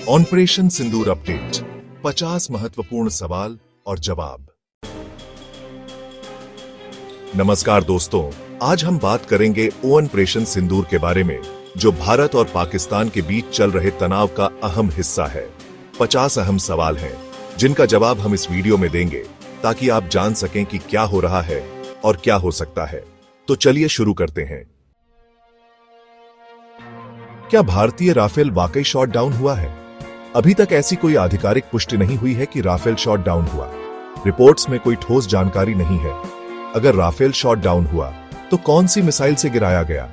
Operation सिंदूर update, 50 महत्वपूर्ण सवाल और जवाब। नमस्कार दोस्तों, आज हम बात करेंगे ऑपरेशन सिंदूर के बारे में, जो भारत और पाकिस्तान के बीच चल रहे तनाव का अहम हिस्सा है। 50 अहम सवाल हैं, जिनका जवाब हम इस वीडियो में देंगे, ताकि आप जान सकें कि क्या हो रहा है और क्या हो सकता है। तो चलिए शुरू करते हैं। क्या भारतीय राफेल वाकई शॉट डाउन हुआ है? अभी तक ऐसी कोई आधिकारिक पुष्टि नहीं हुई है कि राफेल शॉट डाउन हुआ। रिपोर्ट्स में कोई ठोस जानकारी नहीं है। अगर राफेल शॉट डाउन हुआ तो कौन सी मिसाइल से गिराया गया?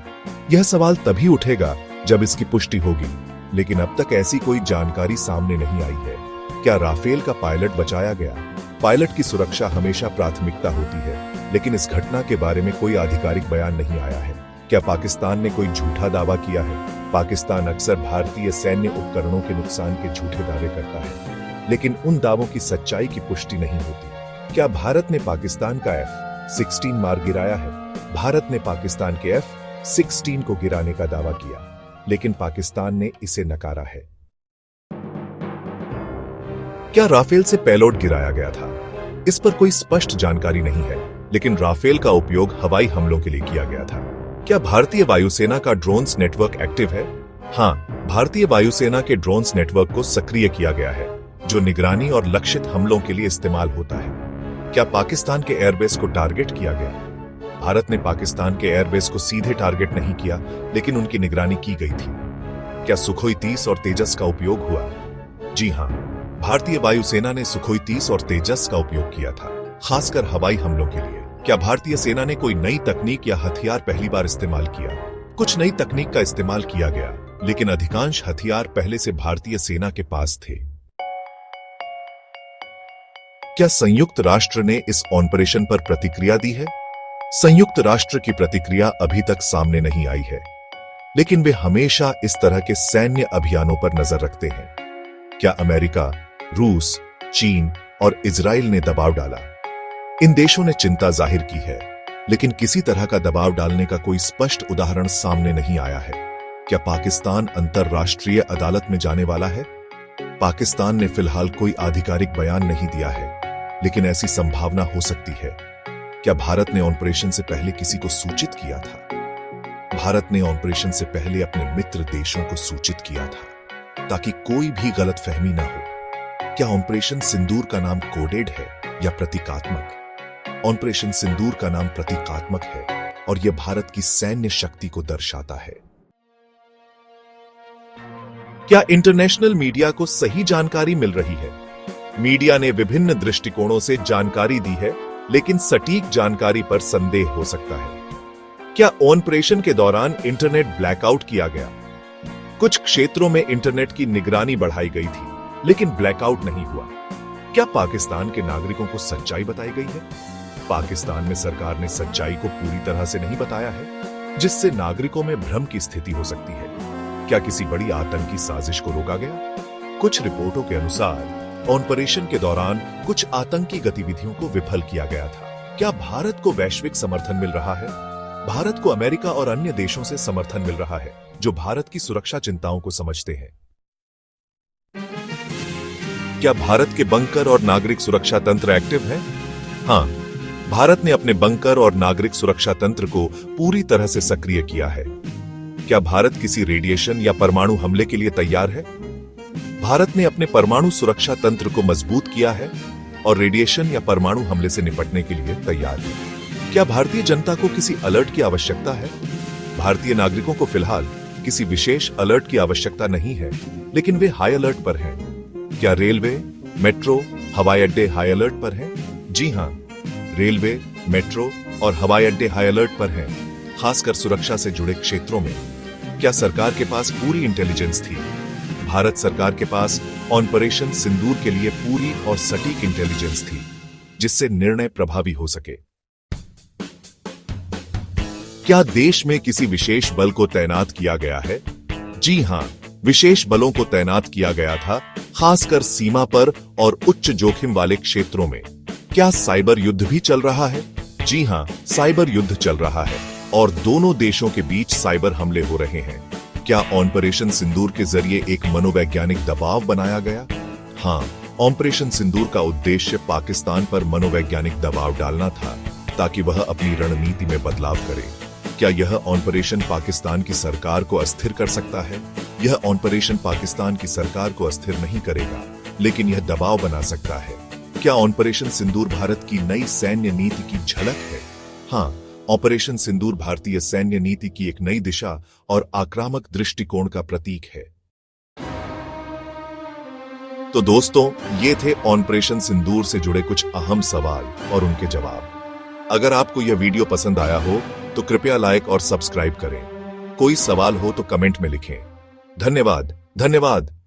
यह सवाल तभी उठेगा जब इसकी पुष्टि होगी, लेकिन अब तक ऐसी कोई जानकारी सामने नहीं आई है। क्या राफेल का पायलट बचाया गया? पायलट की सुरक्षा हमेशा प्राथमिकता होती है, लेकिन इस घटना के बारे में कोई आधिकारिक बयान नहीं आया है। क्या पाकिस्तान ने कोई झूठा दावा किया है? पाकिस्तान अक्सर भारतीय सैन्य उपकरणों के नुकसान के झूठे दावे करता है, लेकिन उन दावों की सच्चाई की पुष्टि नहीं होती। क्या भारत ने पाकिस्तान का F-16 मार गिराया है? भारत ने पाकिस्तान के F-16 को गिराने का दावा किया, लेकिन पाकिस्तान ने इसे नकारा है। क्या राफेल से पेलोड गिराया गया था? इस पर कोई स्पष्ट जानकारी नहीं है, लेकिन राफेल का उपयोग हवाई हमलों के लिए किया गया था। क्या भारतीय वायुसेना का ड्रोन्स नेटवर्क एक्टिव है? हाँ, भारतीय वायुसेना के ड्रोन्स नेटवर्क को सक्रिय किया गया है, जो निगरानी और लक्षित हमलों के लिए इस्तेमाल होता है। क्या पाकिस्तान के एयरबेस को टारगेट किया गया? भारत ने पाकिस्तान के एयरबेस को सीधे टारगेट नहीं किया, लेकिन उनकी निगरानी की गई थी। क्या सुखोई 30 और तेजस का उपयोग हुआ? जी हाँ, भारतीय वायुसेना ने सुखोई 30 और तेजस का उपयोग किया था, खासकर हवाई हमलों के लिए। क्या भारतीय सेना ने कोई नई तकनीक या हथियार पहली बार इस्तेमाल किया? कुछ नई तकनीक का इस्तेमाल किया गया, लेकिन अधिकांश हथियार पहले से भारतीय सेना के पास थे। क्या संयुक्त राष्ट्र ने इस ऑपरेशन पर प्रतिक्रिया दी है? संयुक्त राष्ट्र की प्रतिक्रिया अभी तक सामने नहीं आई है, लेकिन वे हमेशा इस तरह के सैन्य अभियानों पर नजर रखते हैं। क्या अमेरिका, रूस, चीन और इजराइल ने दबाव डाला? इन देशों ने चिंता जाहिर की है, लेकिन किसी तरह का दबाव डालने का कोई स्पष्ट उदाहरण सामने नहीं आया है। क्या पाकिस्तान अंतर्राष्ट्रीय अदालत में जाने वाला है? पाकिस्तान ने फिलहाल कोई आधिकारिक बयान नहीं दिया है, लेकिन ऐसी संभावना हो सकती है। क्या भारत ने ऑपरेशन से पहले किसी को सूचित किया था? भारत ने ऑपरेशन से पहले अपने मित्र देशों को सूचित किया था, ताकि कोई भी गलतफहमी न हो। क्या ऑपरेशन सिंदूर का नाम कोडेड है या प्रतीकात्मक? ऑपरेशन सिंदूर का नाम प्रतीकात्मक है और यह भारत की सैन्य शक्ति को दर्शाता है। क्या इंटरनेशनल मीडिया को सही जानकारी मिल रही है? मीडिया ने विभिन्न दृष्टिकोणों से जानकारी दी है, लेकिन सटीक जानकारी पर संदेह हो सकता है। क्या ऑपरेशन के दौरान इंटरनेट ब्लैकआउट किया गया? कुछ क्षेत्रों में इंटरनेट की निगरानी बढ़ाई गई थी, लेकिन ब्लैकआउट नहीं हुआ। क्या पाकिस्तान के नागरिकों को सच्चाई बताई गई है? पाकिस्तान में सरकार ने सच्चाई को पूरी तरह से नहीं बताया है, जिससे नागरिकों में भ्रम की स्थिति हो सकती है। क्या किसी बड़ी आतंकी साजिश को रोका गया? कुछ रिपोर्टों के अनुसार ऑपरेशन के दौरान कुछ आतंकी गतिविधियों को विफल किया गया था। क्या भारत को वैश्विक समर्थन मिल रहा है? भारत को अमेरिका और अन्य देशों से समर्थन मिल रहा है, जो भारत की सुरक्षा चिंताओं को समझते हैं। क्या भारत के बंकर और नागरिक सुरक्षा तंत्र एक्टिव है? हाँ, भारत ने अपने बंकर और नागरिक सुरक्षा तंत्र को पूरी तरह से सक्रिय किया है। क्या भारत किसी रेडिएशन या परमाणु हमले के लिए तैयार है? भारत ने अपने परमाणु सुरक्षा तंत्र को मजबूत किया है और रेडिएशन या परमाणु हमले से निपटने के लिए तैयार है। क्या भारतीय जनता को किसी अलर्ट की आवश्यकता है? भारतीय नागरिकों को फिलहाल किसी विशेष अलर्ट की आवश्यकता नहीं है, लेकिन वे हाई अलर्ट पर हैं। क्या रेलवे, मेट्रो, हवाई अड्डे हाई अलर्ट पर हैं? जी हां, रेलवे, मेट्रो और हवाई अड्डे हाई अलर्ट पर हैं, खासकर सुरक्षा से जुड़े क्षेत्रों में। क्या सरकार के पास पूरी इंटेलिजेंस थी? भारत सरकार के पास ऑपरेशन सिंदूर के लिए पूरी और सटीक इंटेलिजेंस थी, जिससे निर्णय प्रभावी हो सके। क्या देश में किसी विशेष बल को तैनात किया गया है? जी हां, विशेष बलों को तैनात किया गया था, खासकर सीमा पर और उच्च जोखिम वाले क्षेत्रों में। क्या साइबर युद्ध भी चल रहा है? जी हां, साइबर युद्ध चल रहा है और दोनों देशों के बीच साइबर हमले हो रहे हैं। क्या ऑपरेशन सिंदूर के जरिए एक मनोवैज्ञानिक दबाव बनाया गया? हाँ, ऑपरेशन सिंदूर का उद्देश्य पाकिस्तान पर मनोवैज्ञानिक दबाव डालना था ताकि वह अपनी रणनीति में बदलाव करे। क्या यह ऑपरेशन पाकिस्तान की सरकार को अस्थिर कर सकता है? यह ऑपरेशन पाकिस्तान की सरकार को अस्थिर नहीं करेगा, लेकिन यह दबाव बना सकता है। क्या ऑपरेशन सिंदूर भारत की नई सैन्य नीति की झलक है? हाँ, ऑपरेशन सिंदूर भारतीय सैन्य नीति की एक नई दिशा और आक्रामक दृष्टिकोण का प्रतीक है। तो दोस्तों, ये थे ऑपरेशन सिंदूर से जुड़े कुछ अहम सवाल और उनके जवाब। अगर आपको यह वीडियो पसंद आया हो तो कृपया लाइक और सब्सक्राइब करें। कोई सवाल हो तो कमेंट में लिखें। धन्यवाद।